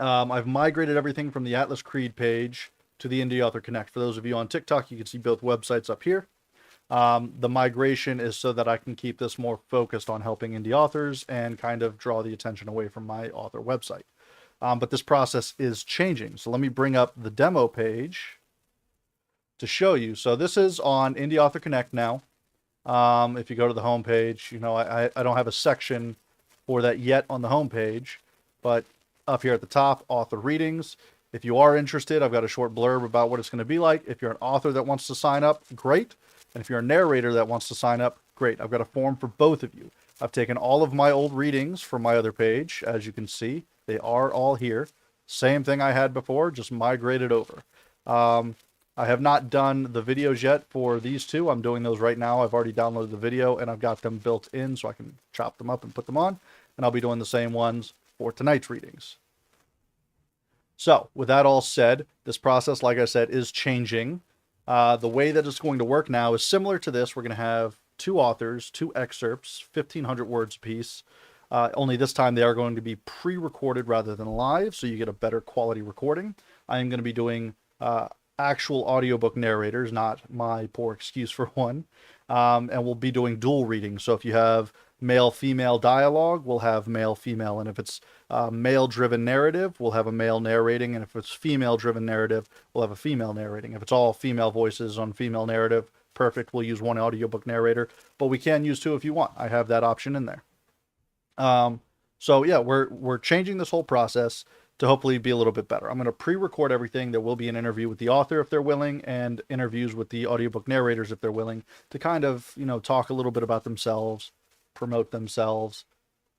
I've migrated everything from the Atlas Creed page to the Indie Author Connect. For those of you on TikTok, you can see both websites up here. The migration is so that I can keep this more focused on helping indie authors and kind of draw the attention away from my author website. But this process is changing. So let me bring up the demo page to show you. So this is on Indie Author Connect now. If you go to the home page, you know, I don't have a section for that yet on the home page, but up here at the top, author readings. If you are interested, I've got a short blurb about what it's going to be like. If you're an author that wants to sign up, great. And if you're a narrator that wants to sign up, great. I've got a form for both of you. I've taken all of my old readings from my other page. As you can see, they are all here. Same thing I had before, just migrated over. I have not done the videos yet for these two. I'm doing those right now. I've already downloaded the video and I've got them built in so I can chop them up and put them on. And I'll be doing the same ones for tonight's readings. So with that all said, this process, like I said, is changing. The way that it's going to work now is similar to this. We're going to have two authors, two excerpts, 1,500 words apiece. Only this time they are going to be pre-recorded rather than live, so you get a better quality recording. I am going to be doing actual audiobook narrators, not my poor excuse for one. And we'll be doing dual readings. So if you have male-female dialogue, we'll have male-female. And if it's male-driven narrative, we'll have a male narrating. And if it's female-driven narrative, we'll have a female narrating. If it's all female voices on female narrative, perfect. We'll use one audiobook narrator. But we can use two if you want. I have that option in there. So yeah, we're changing this whole process to hopefully be a little bit better. I'm going to pre-record everything. There will be an interview with the author if they're willing, and interviews with the audiobook narrators if they're willing, to kind of, you know, talk a little bit about themselves, promote themselves.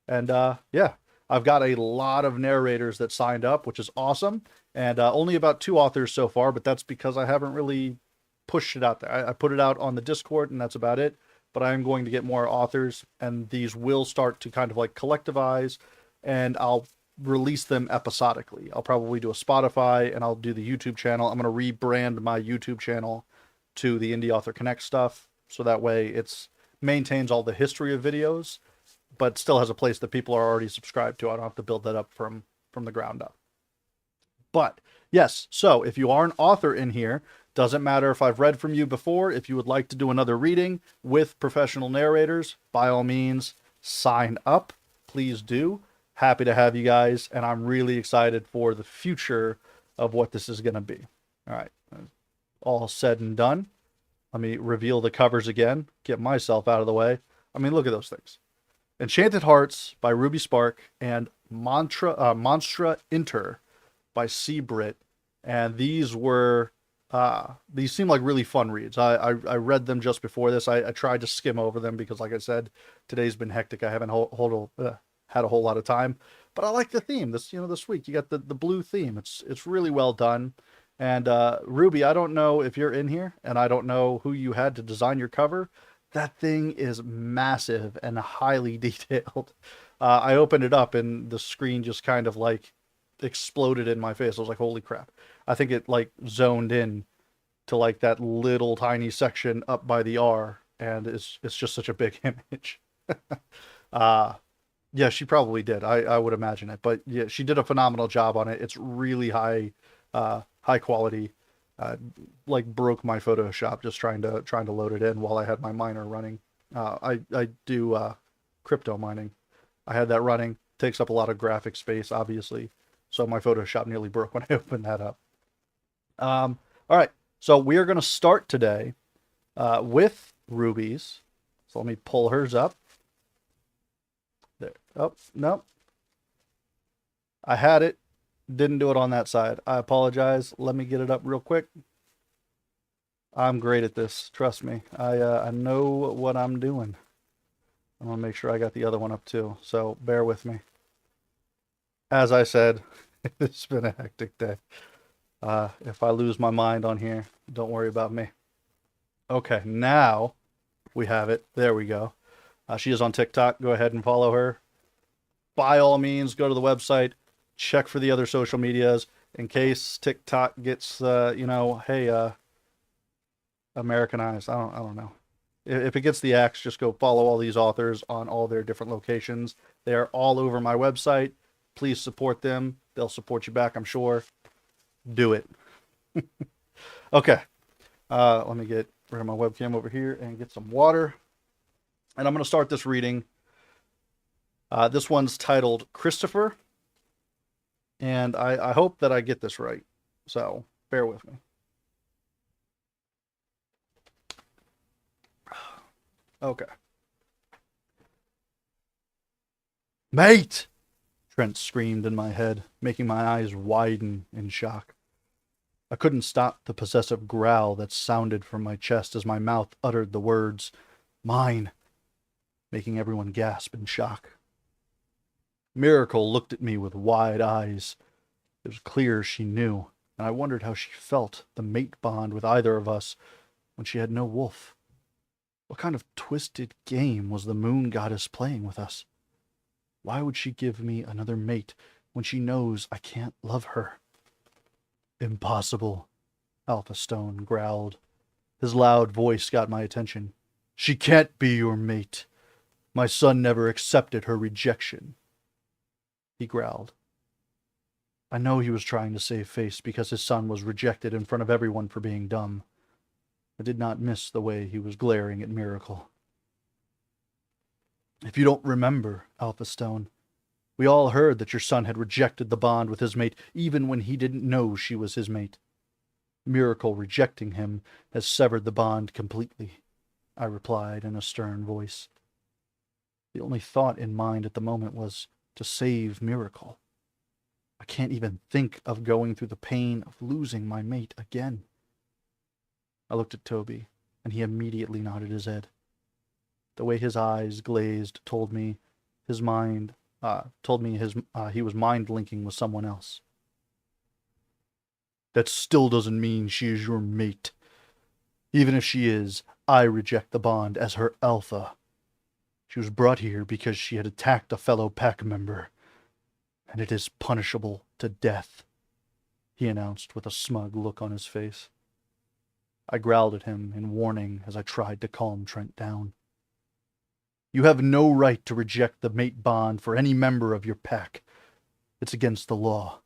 And yeah, I've got a lot of narrators that signed up, which is awesome. And only about 2 authors so far, but that's because I haven't really pushed it out there. I put it out on the Discord and that's about it. But I'm going to get more authors, and these will start to kind of like collectivize, and I'll release them episodically. I'll probably do a Spotify, and I'll do the YouTube channel. I'm going to rebrand my YouTube channel to the Indie Author Connect stuff, so that way it's maintains all the history of videos, but still has a place that people are already subscribed to. I don't have to build that up from the ground up. But yes, so if you are an author in here, doesn't matter if I've read from you before, if you would like to do another reading with professional narrators, by all means, sign up. Please do. Happy to have you guys, and I'm really excited for the future of what this is going to be. All right, all said and done. Let me reveal the covers again, get myself out of the way. I mean, look at those things. Enchanted Hearts by Ruby Spark and Monstra Inter by C. Brit. And these seem like really fun reads. I read them just before this. I tried to skim over them because, like I said, today's been hectic. I haven't had a whole lot of time, but I like the theme. This week you got the blue theme. It's really well done. And Ruby, I don't know if you're in here, and I don't know who you had to design your cover. That thing is massive and highly detailed. I opened it up and the screen just kind of like exploded in my face. I was like, holy crap. I think it like zoned in to like that little tiny section up by the R, and it's just such a big image. Yeah, she probably did. I would imagine it, but yeah, she did a phenomenal job on it. It's really high quality. Like broke my Photoshop just trying to load it in while I had my miner running. I do crypto mining. I had that running. Takes up a lot of graphic space, obviously. So my Photoshop nearly broke when I opened that up. All right, so we are going to start today with Ruby's. So let me pull hers up. There. Oh, no. I had it. Didn't do it on that side. I apologize. Let me get it up real quick. I'm great at this. Trust me. I know what I'm doing. I'm going to make sure I got the other one up too. So bear with me. As I said, it's been a hectic day. If I lose my mind on here, don't worry about me. Okay, now we have it. There we go. She is on TikTok. Go ahead and follow her. By all means, go to the website. Check for the other social medias in case TikTok gets, hey, Americanized. I don't know. If it gets the axe, just go follow all these authors on all their different locations. They are all over my website. please support them. They'll support you back, I'm sure. Do it. Okay. Let me get rid of my webcam over here and get some water. And I'm going to start this reading. This one's titled Christopher. And I hope that I get this right. So bear with me. Okay. Mate! Trent screamed in my head, making my eyes widen in shock. I couldn't stop the possessive growl that sounded from my chest as my mouth uttered the words, mine, making everyone gasp in shock. Miracle looked at me with wide eyes. It was clear she knew, and I wondered how she felt the mate bond with either of us when she had no wolf. What kind of twisted game was the moon goddess playing with us? Why would she give me another mate when she knows I can't love her? Impossible, Alpha Stone growled. His loud voice got my attention. She can't be your mate. My son never accepted her rejection. He growled. I know he was trying to save face because his son was rejected in front of everyone for being dumb. I did not miss the way he was glaring at Miracle. If you don't remember, Alpha Stone, we all heard that your son had rejected the bond with his mate even when he didn't know she was his mate. Miracle rejecting him has severed the bond completely, I replied in a stern voice. The only thought in mind at the moment was to save Miracle. I can't even think of going through the pain of losing my mate again. I looked at Toby, and he immediately nodded his head. The way his eyes glazed told me he was mind linking with someone else. That still doesn't mean she is your mate. Even if she is, I reject the bond as her alpha. She was brought here because she had attacked a fellow pack member, and it is punishable to death, he announced with a smug look on his face. I growled at him in warning as I tried to calm Trent down. You have no right to reject the mate bond for any member of your pack. It's against the law.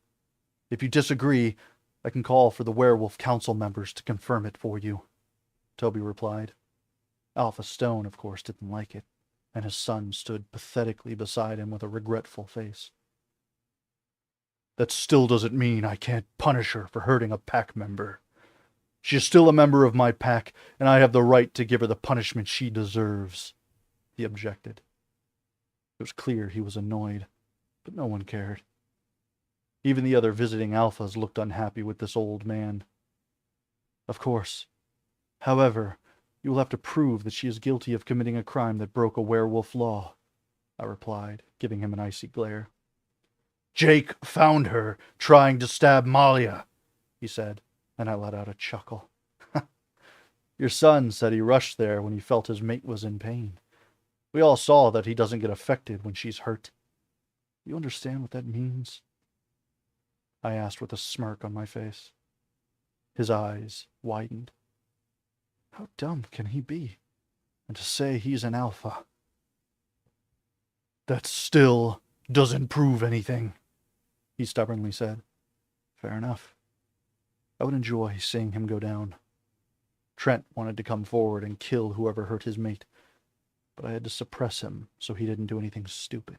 If you disagree, I can call for the werewolf council members to confirm it for you, Toby replied. Alpha Stone, of course, didn't like it, and his son stood pathetically beside him with a regretful face. That still doesn't mean I can't punish her for hurting a pack member. She is still a member of my pack, and I have the right to give her the punishment she deserves, he objected. It was clear he was annoyed, but no one cared. Even the other visiting alphas looked unhappy with this old man. Of course. However, you will have to prove that she is guilty of committing a crime that broke a werewolf law, I replied, giving him an icy glare. Jake found her trying to stab Malia, he said, and I let out a chuckle. Your son said he rushed there when he felt his mate was in pain. We all saw that he doesn't get affected when she's hurt. You understand what that means? I asked with a smirk on my face. His eyes widened. How dumb can he be? And to say he's an alpha. That still doesn't prove anything, he stubbornly said. Fair enough. I would enjoy seeing him go down. Trent wanted to come forward and kill whoever hurt his mate, but I had to suppress him so he didn't do anything stupid.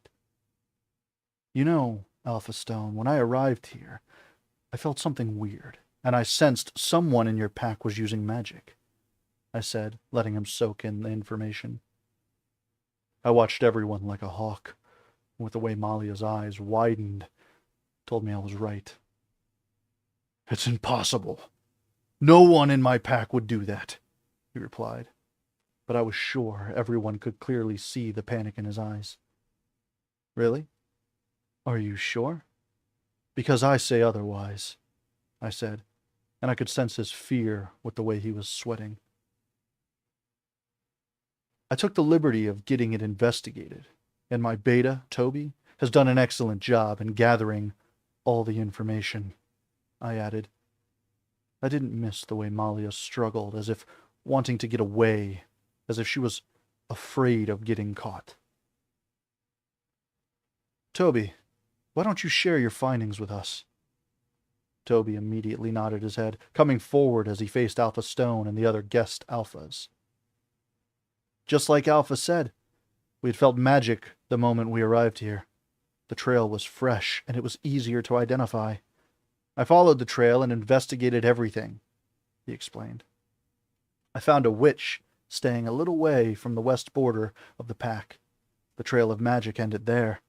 You know, Alpha Stone, when I arrived here, I felt something weird, and I sensed someone in your pack was using magic, I said, letting him soak in the information. I watched everyone like a hawk, and with the way Malia's eyes widened, told me I was right. It's impossible. No one in my pack would do that, he replied. But I was sure everyone could clearly see the panic in his eyes. Really? Are you sure? Because I say otherwise, I said, and I could sense his fear with the way he was sweating. I took the liberty of getting it investigated, and my beta, Toby, has done an excellent job in gathering all the information, I added. I didn't miss the way Malia struggled, as if wanting to get away, as if she was afraid of getting caught. Toby, Why don't you share your findings with us? Toby immediately nodded his head, coming forward as he faced Alpha Stone and the other guest Alphas. Just like Alpha said, we had felt magic the moment we arrived here. The trail was fresh, and it was easier to identify. I followed the trail and investigated everything, he explained. I found a witch staying a little way from the west border of the pack. The trail of magic ended there,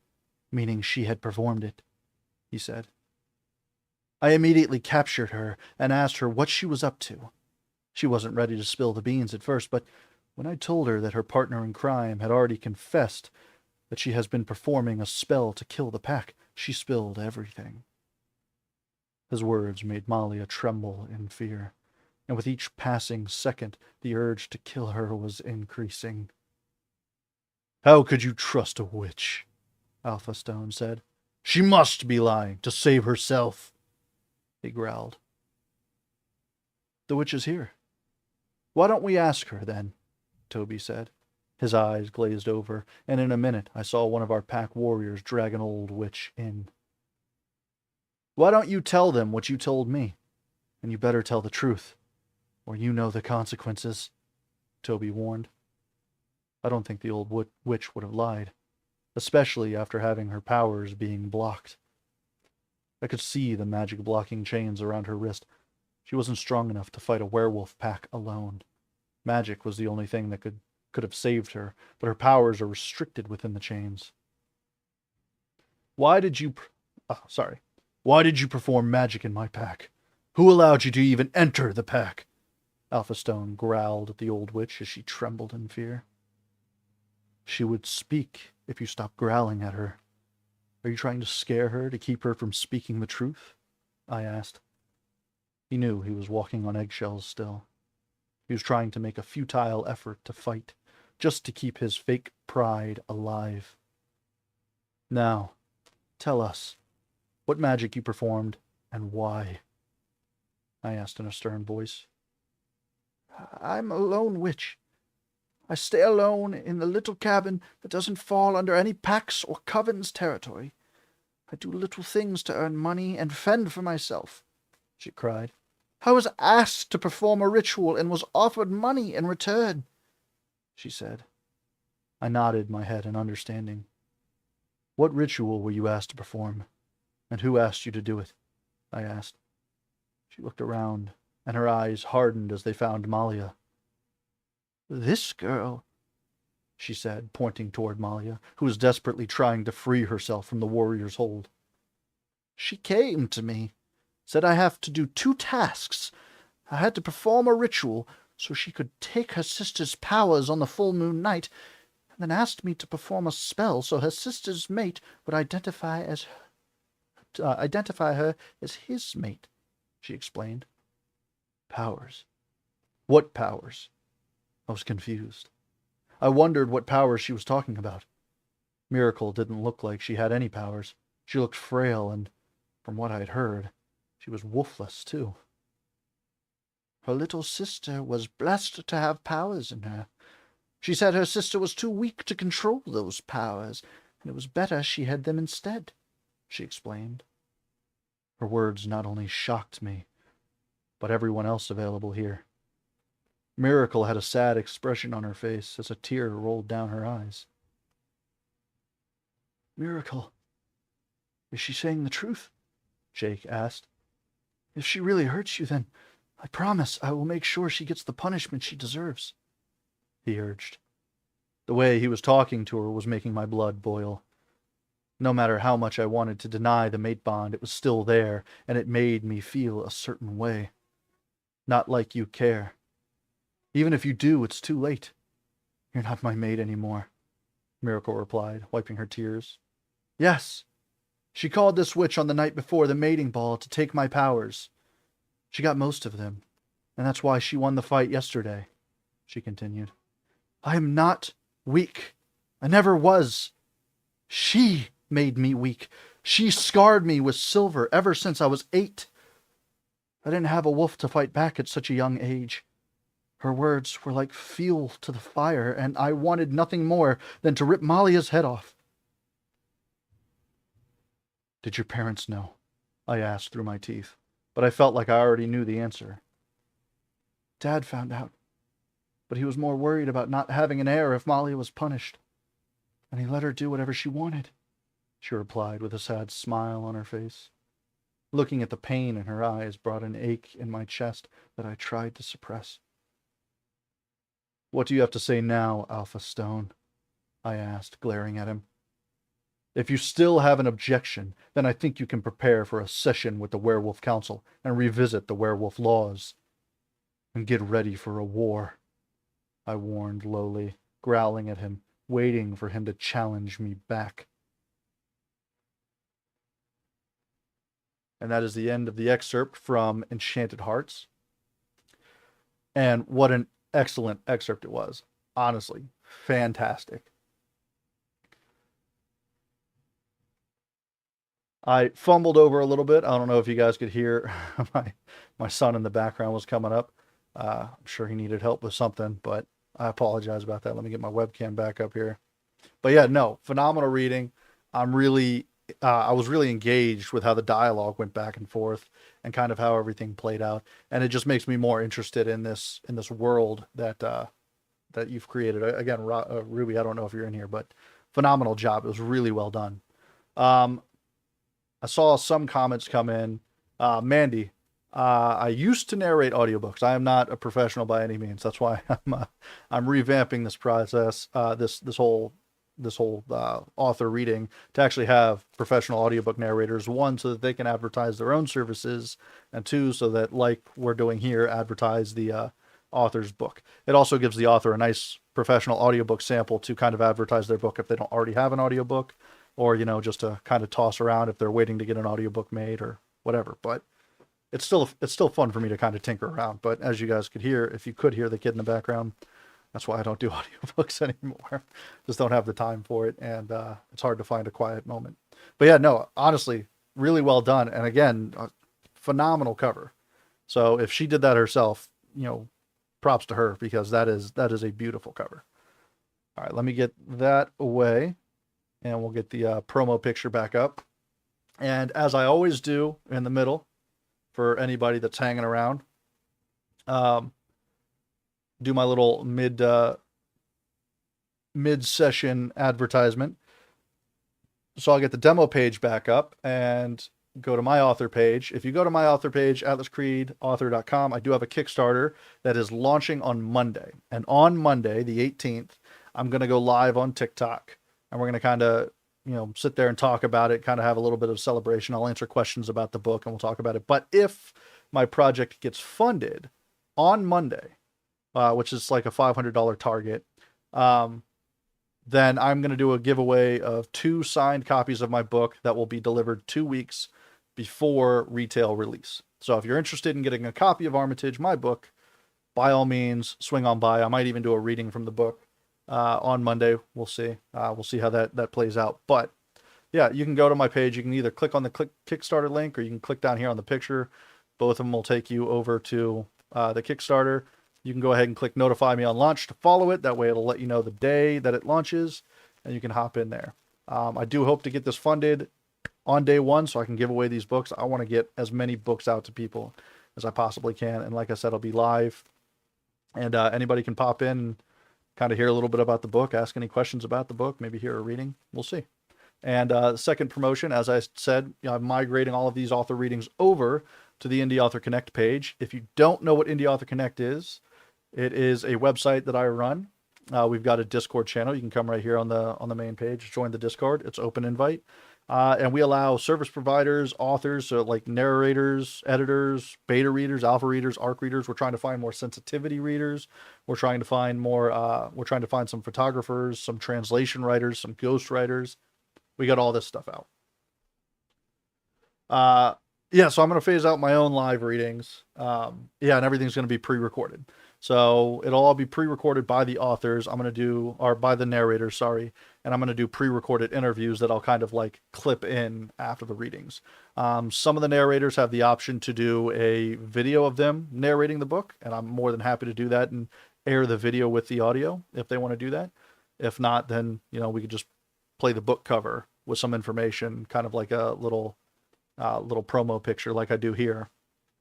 meaning she had performed it, he said. I immediately captured her and asked her what she was up to. She wasn't ready to spill the beans at first, but when I told her that her partner in crime had already confessed that she has been performing a spell to kill the pack, she spilled everything. His words made Malia tremble in fear, and with each passing second, the urge to kill her was increasing. How could you trust a witch? Alpha Stone said. She must be lying to save herself, he growled. The witch is here. Why don't we ask her, then? Toby said. His eyes glazed over, and in a minute I saw one of our pack warriors drag an old witch in. Why don't you tell them what you told me? And you better tell the truth, or you know the consequences, Toby warned. I don't think the old witch would have lied, especially after having her powers being blocked. I could see the magic blocking chains around her wrist. She wasn't strong enough to fight a werewolf pack alone. Magic was the only thing that could have saved her, but her powers are restricted within the chains. Why did you perform magic in my pack? Who allowed you to even enter the pack? Alpha Stone growled at the old witch as she trembled in fear. She would speak if you stopped growling at her. Are you trying to scare her to keep her from speaking the truth? I asked. He knew he was walking on eggshells still. He was trying to make a futile effort to fight, just to keep his fake pride alive. Now, tell us, what magic you performed, and why? I asked in a stern voice. I'm a lone witch. I stay alone in the little cabin that doesn't fall under any pack's or coven's territory. I do little things to earn money and fend for myself, she cried. I was asked to perform a ritual and was offered money in return, she said. I nodded my head in understanding. What ritual were you asked to perform, and who asked you to do it? I asked. She looked around, and her eyes hardened as they found Malia. This girl, she said, pointing toward Malia, who was desperately trying to free herself from the warrior's hold. She came to me, said I have to do 2 tasks. I had to perform a ritual so she could take her sister's powers on the full moon night, and then asked me to perform a spell so her sister's mate would identify her as his mate, she explained. Powers. What powers? I was confused. I wondered what powers she was talking about. Miracle didn't look like she had any powers. She looked frail, and, from what I'd heard, she was wolfless, too. Her little sister was blessed to have powers in her. She said her sister was too weak to control those powers, and it was better she had them instead, she explained. Her words not only shocked me, but everyone else available here. Miracle had a sad expression on her face as a tear rolled down her eyes. Miracle, is she saying the truth? Jake asked. If she really hurts you, then I promise I will make sure she gets the punishment she deserves, he urged. The way he was talking to her was making my blood boil. No matter how much I wanted to deny the mate bond, it was still there, and it made me feel a certain way. Not like you care. Even if you do, it's too late. You're not my mate anymore, Miracle replied, wiping her tears. Yes, she called this witch on the night before the mating ball to take my powers. She got most of them, and that's why she won the fight yesterday, she continued. I am not weak. I never was. She made me weak. She scarred me with silver ever since I was 8. I didn't have a wolf to fight back at such a young age. Her words were like fuel to the fire, and I wanted nothing more than to rip Malia's head off. Did your parents know? I asked through my teeth, but I felt like I already knew the answer. Dad found out, but he was more worried about not having an heir if Molly was punished, and he let her do whatever she wanted, she replied with a sad smile on her face. Looking at the pain in her eyes brought an ache in my chest that I tried to suppress. What do you have to say now, Alpha Stone? I asked, glaring at him. If you still have an objection, then I think you can prepare for a session with the Werewolf Council and revisit the werewolf laws. And get ready for a war, I warned lowly, growling at him, waiting for him to challenge me back. And that is the end of the excerpt from Enchanted Hearts. And what an excellent excerpt it was. Honestly, fantastic. I fumbled over a little bit. I don't know if you guys could hear my son in the background was coming up. I'm sure he needed help with something, but I apologize about that. Let me get my webcam back up here. But yeah, no, phenomenal reading. I was really engaged with how the dialogue went back and forth and kind of how everything played out. And it just makes me more interested in this world that you've created. Again, Ruby, I don't know if you're in here, but phenomenal job. It was really well done. I saw some comments come in. Mandy, I used to narrate audiobooks. I am not a professional by any means. That's why I'm revamping this process, this whole author reading, to actually have professional audiobook narrators. One, so that they can advertise their own services, and two, so that, like we're doing here, advertise the author's book. It also gives the author a nice professional audiobook sample to kind of advertise their book if they don't already have an audiobook, or, just to kind of toss around if they're waiting to get an audiobook made or whatever. But it's still fun for me to kind of tinker around. But as you guys could hear, if you could hear the kid in the background, that's why I don't do audiobooks anymore. Just don't have the time for it, and it's hard to find a quiet moment. But yeah, no, honestly, really well done. And again, a phenomenal cover. So if she did that herself, props to her, because that is a beautiful cover. All right, let me get that away, and we'll get the promo picture back up. And as I always do in the middle, for anybody that's hanging around, do my little mid-session advertisement. So I'll get the demo page back up and go to my author page. If you go to my author page, atlascreedauthor.com, I do have a Kickstarter that is launching on Monday. And on Monday, the 18th, I'm going to go live on TikTok. And we're going to kind of, sit there and talk about it, kind of have a little bit of celebration. I'll answer questions about the book and we'll talk about it. But if my project gets funded on Monday, which is like a $500 target, then I'm going to do a giveaway of 2 signed copies of my book that will be delivered 2 weeks before retail release. So if you're interested in getting a copy of Armitage, my book, by all means, swing on by. I might even do a reading from the book on Monday. We'll see. We'll see how that plays out. But yeah, you can go to my page. You can either click on the Kickstarter link, or you can click down here on the picture. Both of them will take you over to the Kickstarter. You can go ahead and click notify me on launch to follow it. That way it'll let you know the day that it launches, and you can hop in there. I do hope to get this funded on day 1 so I can give away these books. I want to get as many books out to people as I possibly can. And like I said, I'll be live, and anybody can pop in and kind of hear a little bit about the book, ask any questions about the book, maybe hear a reading. We'll see. And second promotion, as I said, I'm migrating all of these author readings over to the Indie Author Connect page. If you don't know what Indie Author Connect is, it is a website that I run. We've got a Discord channel. You can come right here on the main page, join the Discord. It's open invite. And we allow service providers, authors, so like narrators, editors, beta readers, alpha readers, ARC readers. We're trying to find more sensitivity readers. We're trying to find some photographers, some translation writers, some ghost writers. We got all this stuff out. Yeah, so I'm going to phase out my own live readings. And everything's going to be pre-recorded. So it'll all be pre-recorded by the authors. By the narrators, sorry. And I'm going to do pre-recorded interviews that I'll kind of like clip in after the readings. Some of the narrators have the option to do a video of them narrating the book, and I'm more than happy to do that and air the video with the audio if they want to do that. If not, then, we could just play the book cover with some information, kind of like a little promo picture like I do here,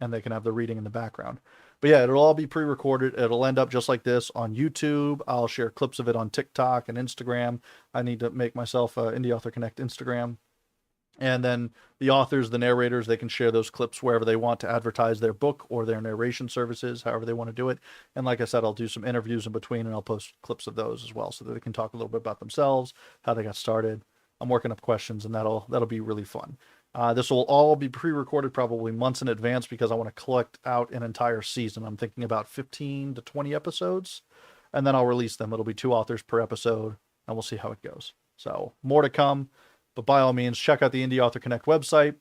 and they can have the reading in the background. But yeah, it'll all be pre-recorded. It'll end up just like this on YouTube. I'll share clips of it on TikTok and Instagram. I need to make myself a Indie Author Connect Instagram. And then the authors, the narrators, they can share those clips wherever they want to advertise their book or their narration services, however they want to do it. And like I said, I'll do some interviews in between, and I'll post clips of those as well so that they can talk a little bit about themselves, how they got started. I'm working up questions, and that'll be really fun. This will all be pre-recorded probably months in advance because I want to collect out an entire season. I'm thinking about 15 to 20 episodes, and then I'll release them. It'll be 2 authors per episode, and we'll see how it goes. So more to come. But by all means, check out the Indie Author Connect website.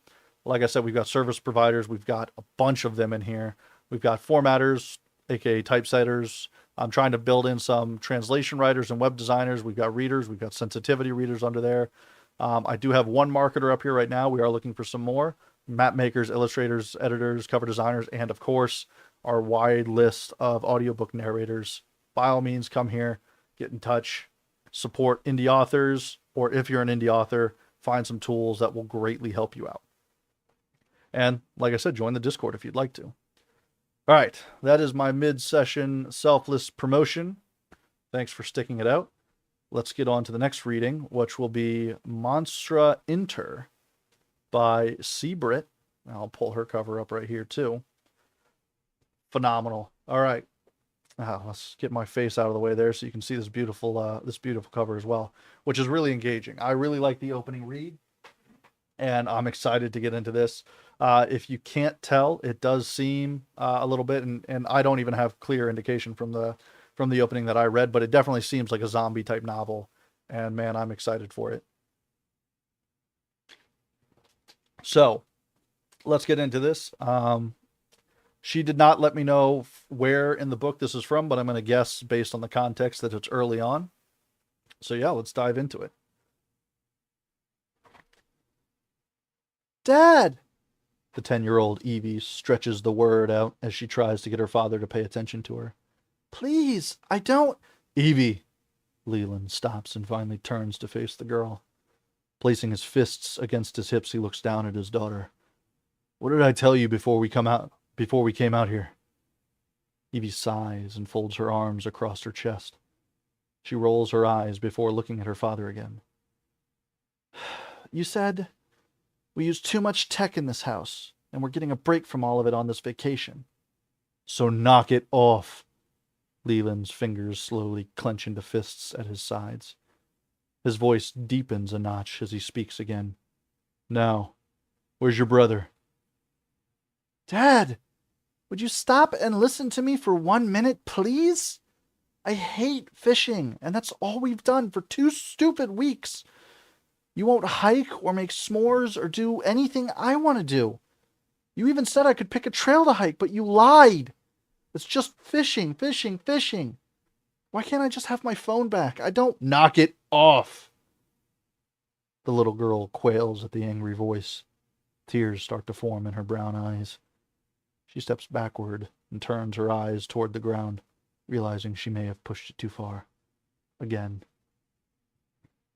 Like I said, we've got service providers. We've got a bunch of them in here. We've got formatters, aka typesetters. I'm trying to build in some translation writers and web designers. We've got readers. We've got sensitivity readers under there. I do have one marketer up here right now. We are looking for some more. Map makers, illustrators, editors, cover designers, and of course, our wide list of audiobook narrators. By all means, come here, get in touch, support indie authors, or if you're an indie author, find some tools that will greatly help you out. And like I said, join the Discord if you'd like to. All right, that is my mid-session selfless promotion. Thanks for sticking it out. Let's get on to the next reading, which will be Monstra Inter by Seabrit. I'll pull her cover up right here too. Phenomenal. All right. Let's get my face out of the way there so you can see this beautiful cover as well, which is really engaging. I really like the opening read, and I'm excited to get into this. If you can't tell, it does seem a little bit, and I don't even have clear indication from the opening that I read, but it definitely seems like a zombie type novel, and man, I'm excited for it. So let's get into this. She did not let me know where in the book this is from, but I'm going to guess based on the context that it's early on. So yeah, let's dive into it. Dad! The 10-year-old Evie stretches the word out as she tries to get her father to pay attention to her. Please, I don't... Evie! Leland stops and finally turns to face the girl. Placing his fists against his hips, he looks down at his daughter. What did I tell you before we came out here? Evie sighs and folds her arms across her chest. She rolls her eyes before looking at her father again. You said we use too much tech in this house, and we're getting a break from all of it on this vacation. So knock it off. Leland's fingers slowly clench into fists at his sides. His voice deepens a notch as he speaks again. Now, where's your brother? Dad! Would you stop and listen to me for 1 minute, please? I hate fishing, and that's all we've done for 2 stupid weeks. You won't hike or make s'mores or do anything I want to do. You even said I could pick a trail to hike, but you lied. It's just fishing, fishing, fishing. Why can't I just have my phone back? I don't... Knock it off! The little girl quails at the angry voice. Tears start to form in her brown eyes. She steps backward and turns her eyes toward the ground, realizing she may have pushed it too far. Again.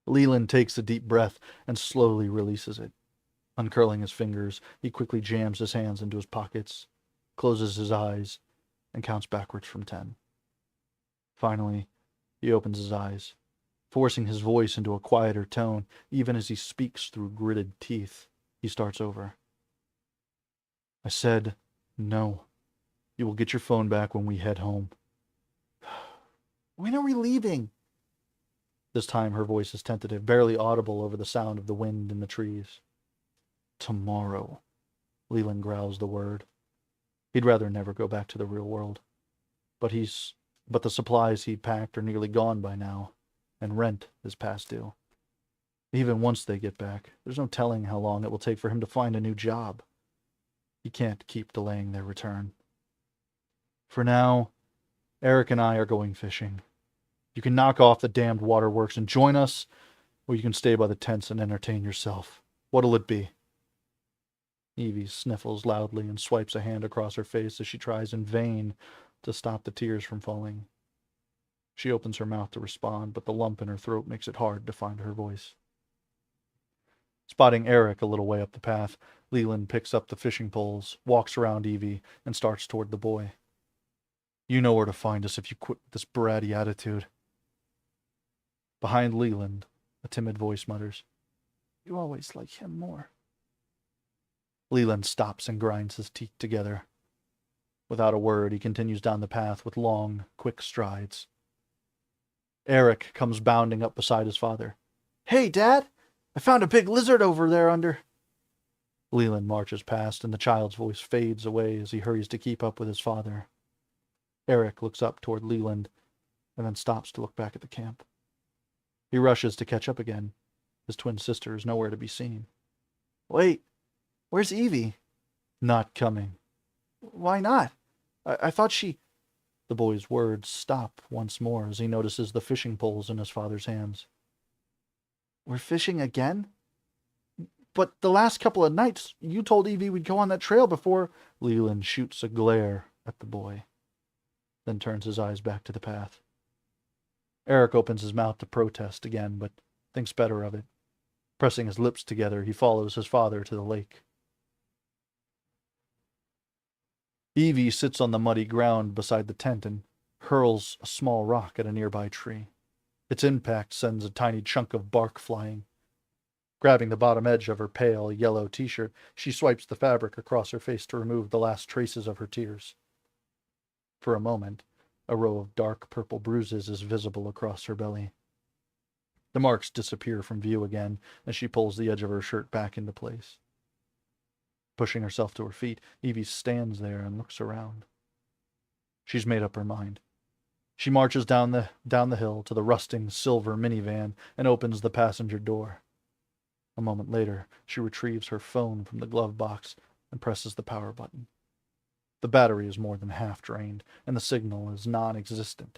Leland takes a deep breath and slowly releases it. Uncurling his fingers, he quickly jams his hands into his pockets, closes his eyes, and counts backwards from 10. Finally, he opens his eyes, forcing his voice into a quieter tone, even as he speaks through gritted teeth. He starts over. I said... No. You will get your phone back when we head home. When are we leaving? This time her voice is tentative, barely audible over the sound of the wind in the trees. Tomorrow. Leland growls the word. He'd rather never go back to the real world. But the supplies he packed are nearly gone by now, and rent is past due. Even once they get back, there's no telling how long it will take for him to find a new job. He can't keep delaying their return. For now, Eric and I are going fishing. You can knock off the damned waterworks and join us, or you can stay by the tents and entertain yourself. What'll it be? Evie sniffles loudly and swipes a hand across her face as she tries in vain to stop the tears from falling. She opens her mouth to respond, but the lump in her throat makes it hard to find her voice. Spotting Eric a little way up the path, Leland picks up the fishing poles, walks around Evie, and starts toward the boy. You know where to find us if you quit this bratty attitude. Behind Leland, a timid voice mutters, You always like him more. Leland stops and grinds his teeth together. Without a word, he continues down the path with long, quick strides. Eric comes bounding up beside his father. Hey, Dad! I found a big lizard over there under... Leland marches past, and the child's voice fades away as he hurries to keep up with his father. Eric looks up toward Leland, and then stops to look back at the camp. He rushes to catch up again. His twin sister is nowhere to be seen. Wait, where's Evie? Not coming. Why not? I thought she... The boy's words stop once more as he notices the fishing poles in his father's hands. We're fishing again? But the last couple of nights, you told Evie we'd go on that trail before... Leland shoots a glare at the boy, then turns his eyes back to the path. Eric opens his mouth to protest again, but thinks better of it. Pressing his lips together, he follows his father to the lake. Evie sits on the muddy ground beside the tent and hurls a small rock at a nearby tree. Its impact sends a tiny chunk of bark flying. Grabbing the bottom edge of her pale yellow t-shirt, she swipes the fabric across her face to remove the last traces of her tears. For a moment, a row of dark purple bruises is visible across her belly. The marks disappear from view again as she pulls the edge of her shirt back into place. Pushing herself to her feet, Evie stands there and looks around. She's made up her mind. She marches down the hill to the rusting silver minivan and opens the passenger door. A moment later, she retrieves her phone from the glove box and presses the power button. The battery is more than half drained, and the signal is non-existent.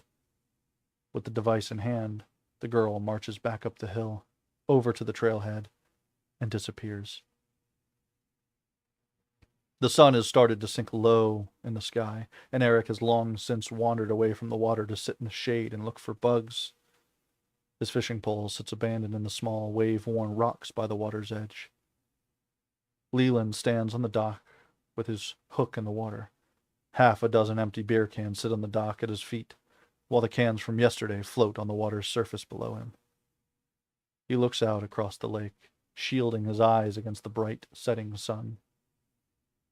With the device in hand, the girl marches back up the hill, over to the trailhead, and disappears. The sun has started to sink low in the sky, and Eric has long since wandered away from the water to sit in the shade and look for bugs. His fishing pole sits abandoned in the small, wave-worn rocks by the water's edge. Leland stands on the dock with his hook in the water. Half a dozen empty beer cans sit on the dock at his feet, while the cans from yesterday float on the water's surface below him. He looks out across the lake, shielding his eyes against the bright, setting sun.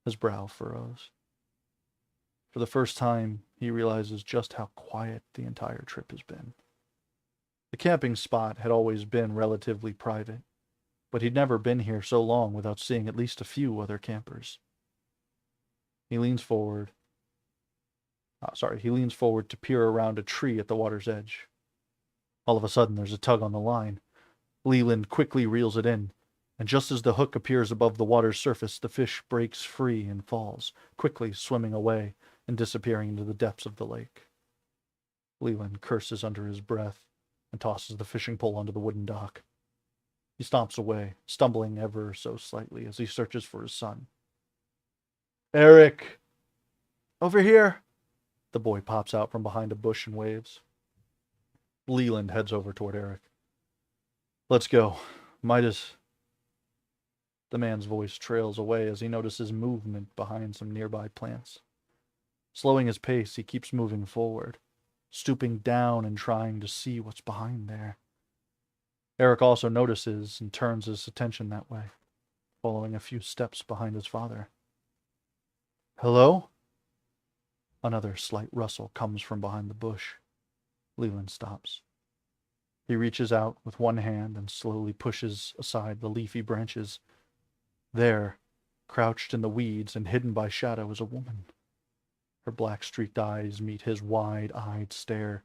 His brow furrows. For the first time, he realizes just how quiet the entire trip has been. The camping spot had always been relatively private, but he'd never been here so long without seeing at least a few other campers. He leans forward to peer around a tree at the water's edge. All of a sudden, there's a tug on the line. Leland quickly reels it in, and just as the hook appears above the water's surface, the fish breaks free and falls, quickly swimming away and disappearing into the depths of the lake. Leland curses under his breath and tosses the fishing pole onto the wooden dock. He stomps away, stumbling ever so slightly as he searches for his son. Eric! Over here! The boy pops out from behind a bush and waves. Leland heads over toward Eric. Let's go. The man's voice trails away as he notices movement behind some nearby plants. Slowing his pace, he keeps moving forward, stooping down and trying to see what's behind there. Eric also notices and turns his attention that way, following a few steps behind his father. Hello? Another slight rustle comes from behind the bush. Leland stops. He reaches out with one hand and slowly pushes aside the leafy branches. There, crouched in the weeds and hidden by shadow, is a woman. Her black-streaked eyes meet his wide-eyed stare.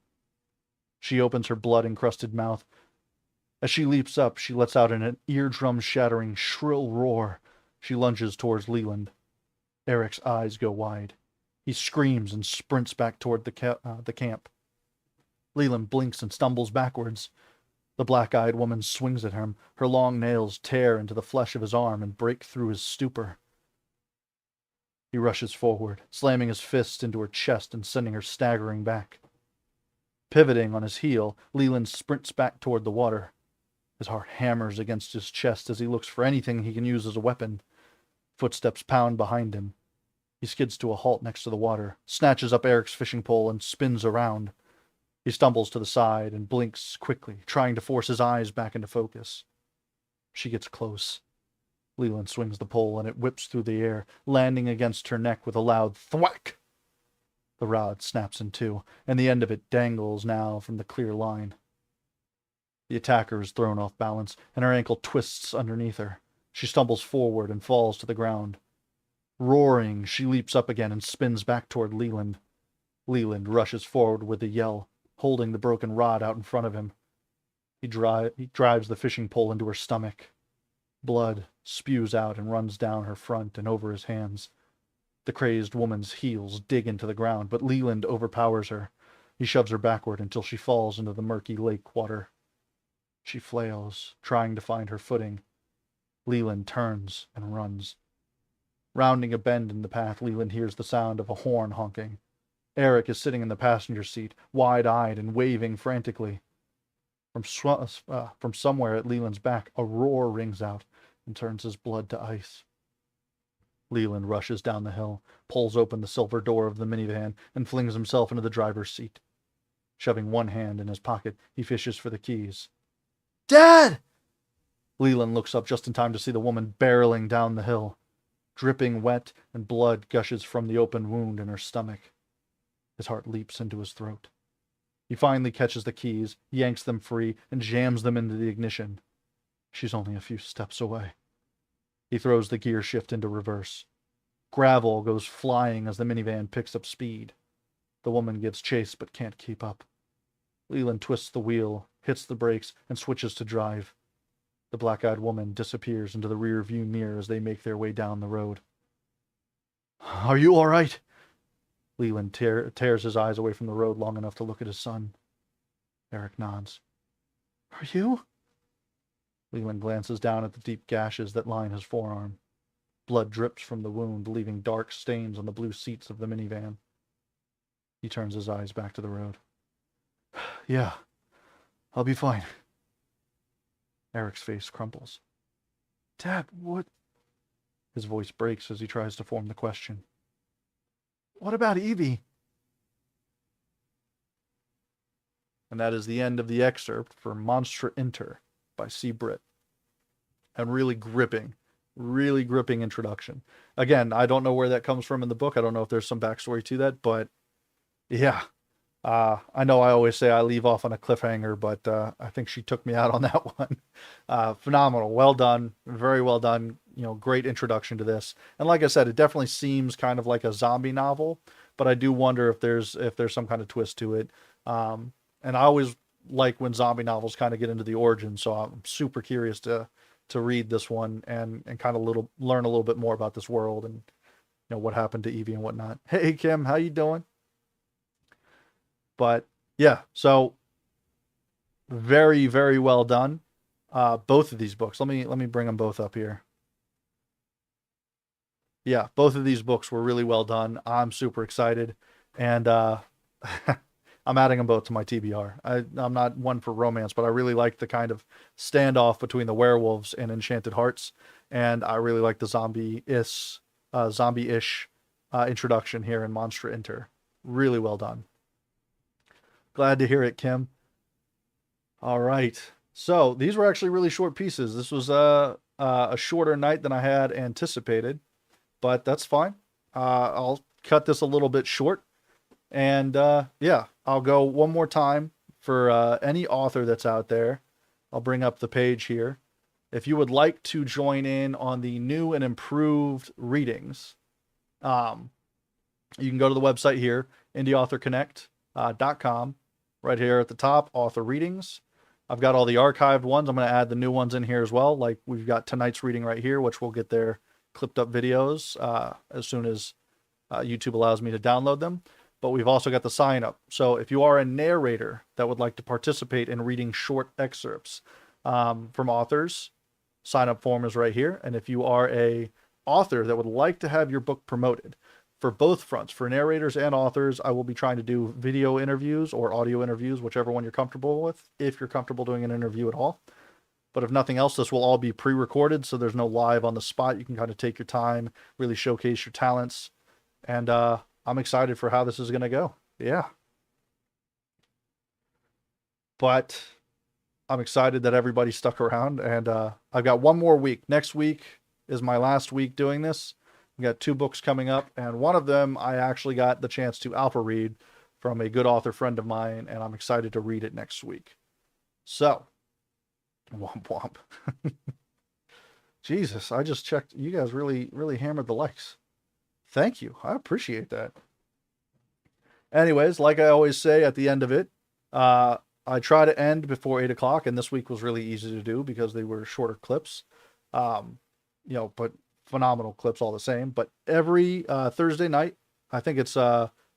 She opens her blood-encrusted mouth. As she leaps up, she lets out an eardrum-shattering, shrill roar. She lunges towards Leland. Eric's eyes go wide. He screams and sprints back toward the camp. Leland blinks and stumbles backwards. The black-eyed woman swings at him. Her long nails tear into the flesh of his arm and break through his stupor. He rushes forward, slamming his fist into her chest and sending her staggering back. Pivoting on his heel, Leland sprints back toward the water. His heart hammers against his chest as he looks for anything he can use as a weapon. Footsteps pound behind him. He skids to a halt next to the water, snatches up Eric's fishing pole, and spins around. He stumbles to the side and blinks quickly, trying to force his eyes back into focus. She gets close. Leland swings the pole, and it whips through the air, landing against her neck with a loud thwack. The rod snaps in two, and the end of it dangles now from the clear line. The attacker is thrown off balance, and her ankle twists underneath her. She stumbles forward and falls to the ground. Roaring, she leaps up again and spins back toward Leland. Leland rushes forward with a yell, holding the broken rod out in front of him. He drives the fishing pole into her stomach. Blood spews out and runs down her front and over his hands. The crazed woman's heels dig into the ground, but Leland overpowers her. He shoves her backward until she falls into the murky lake water. She flails, trying to find her footing. Leland turns and runs. Rounding a bend in the path, Leland hears the sound of a horn honking. Eric is sitting in the passenger seat, wide-eyed and waving frantically. From somewhere at Leland's back, a roar rings out and turns his blood to ice. Leland rushes down the hill, pulls open the silver door of the minivan, and flings himself into the driver's seat. Shoving one hand in his pocket, he fishes for the keys. "Dad!" Leland looks up just in time to see the woman barreling down the hill. Dripping wet, and blood gushes from the open wound in her stomach. His heart leaps into his throat. He finally catches the keys, yanks them free, and jams them into the ignition. She's only a few steps away. He throws the gear shift into reverse. Gravel goes flying as the minivan picks up speed. The woman gives chase but can't keep up. Leland twists the wheel, hits the brakes, and switches to drive. The black-eyed woman disappears into the rear-view mirror as they make their way down the road. "Are you all right?" Leland tears his eyes away from the road long enough to look at his son. Eric nods. "Are you?" Leland glances down at the deep gashes that line his forearm. Blood drips from the wound, leaving dark stains on the blue seats of the minivan. He turns his eyes back to the road. "Yeah, I'll be fine." Eric's face crumples. "Dad, what?" His voice breaks as he tries to form the question. "What about Evie?" And that is the end of the excerpt for Monstra Inter by C. Britt. And really gripping introduction. Again, I don't know where that comes from in the book. I don't know if there's some backstory to that, but yeah. I know I always say I leave off on a cliffhanger, but I think she took me out on that one. Phenomenal. Well done. Very well done. Great introduction to this. And like I said, it definitely seems kind of like a zombie novel, but I do wonder if there's some kind of twist to it. And I always like when zombie novels kind of get into the origin, so I'm super curious to read this one and kind of learn a little bit more about this world and what happened to Evie and whatnot. Hey Kim, how you doing? But yeah, so very, very well done. Both of these books. Let me bring them both up here. Yeah, both of these books were really well done. I'm super excited, and I'm adding them both to my TBR. I'm not one for romance, but I really like the kind of standoff between the werewolves and Enchanted Hearts, and I really like the zombie-ish introduction here in Monstra Inter. Really well done. Glad to hear it, Kim. All right. So these were actually really short pieces. This was a shorter night than I had anticipated, but that's fine. I'll cut this a little bit short. And yeah, I'll go one more time for any author that's out there. I'll bring up the page here. If you would like to join in on the new and improved readings, you can go to the website here, indieauthorconnect.com. Right here at the top, author readings. I've got all the archived ones. I'm going to add the new ones in here as well. Like we've got tonight's reading right here, which will get their clipped up videos as soon as YouTube allows me to download them. But we've also got the sign up. So if you are a narrator that would like to participate in reading short excerpts from authors, sign up form is right here. And if you are a author that would like to have your book promoted, for both fronts, for narrators and authors, I will be trying to do video interviews or audio interviews, whichever one you're comfortable with, if you're comfortable doing an interview at all. But if nothing else, this will all be pre-recorded, so there's no live on the spot. You can kind of take your time, really showcase your talents. And I'm excited for how this is going to go. Yeah. But I'm excited that everybody stuck around. And I've got one more week. Next week is my last week doing this. I've got 2 books coming up. And one of them I actually got the chance to alpha read from a good author friend of mine. And I'm excited to read it next week. So, womp womp. Jesus, I just checked. You guys really, really hammered the likes. Thank you. I appreciate that. Anyways, like I always say at the end of it, I try to end before 8 o'clock, and this week was really easy to do because they were shorter clips. But phenomenal clips all the same. But every Thursday night, I think it's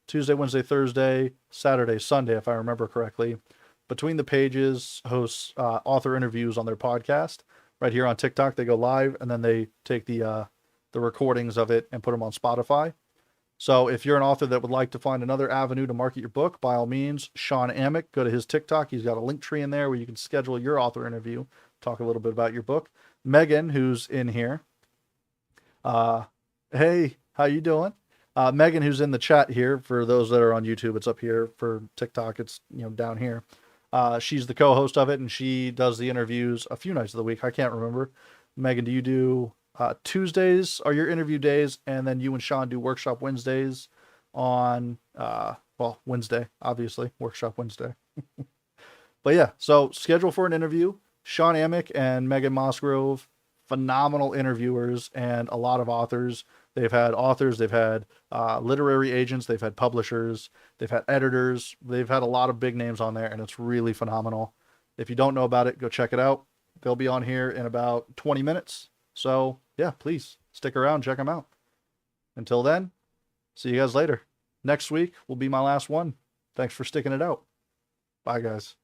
Tuesday, Wednesday, Thursday, Saturday, Sunday, if I remember correctly, Between the Pages hosts author interviews on their podcast. Right here on TikTok, they go live, and then they take the recordings of it and put them on Spotify. So if you're an author that would like to find another avenue to market your book, by all means, Sean Amick, go to his TikTok. He's got a link tree in there where you can schedule your author interview, talk a little bit about your book. Megan, who's in here. Hey, how you doing? Megan, who's in the chat here, for those that are on YouTube, it's up here. For TikTok, it's down here. She's the co-host of it, and she does the interviews a few nights of the week. I can't remember. Megan, do you do Tuesdays are your interview days, and then you and Sean do workshop Wednesdays on Wednesday, obviously, workshop Wednesday. But yeah, so schedule for an interview. Sean Amick and Megan Mossgrove, phenomenal interviewers, and a lot of authors. They've had authors, they've had literary agents, they've had publishers, they've had editors, they've had a lot of big names on there, and it's really phenomenal. If you don't know about it, go check it out. They'll be on here in about 20 minutes. So yeah, please stick around, check them out. Until then, see you guys later. Next week will be my last one. Thanks for sticking it out. Bye, guys.